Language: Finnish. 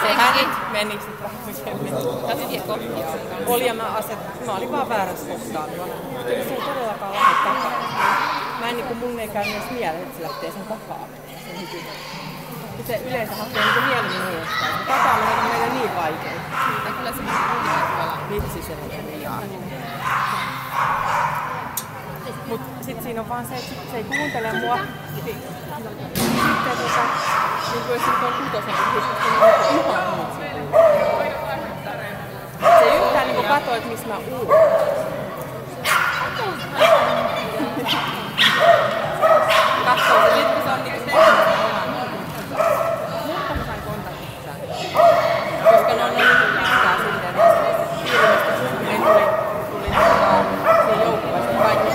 Sehän meni sit rahvakelle. Oli ja mä olin vaan väärässä kohtaan. Se ei todellakaan lähde takaa. Mun ei käy myös mieleen, että se lähtee sen takaa. Se yleensä hakee mieluummin uudestaan. Takaaminen on meille niin vaikeaa. Siitä kyllä se tuolla. Vitsi se menee jaa. Mut sit siinä on vaan se, että se ei kuuntele mua. Sitten niin kuin jos nyt on kutosen, niin se on ihan muut. Se ei yhtään niin katso, että missä mä uun. Katsoo se nyt, kun se on niin kuin mutta mä sain kontaktissa. Koska ne on niin pitkää silleen, että ilmeisesti ei tuli siihen joukkueeseen kaikki.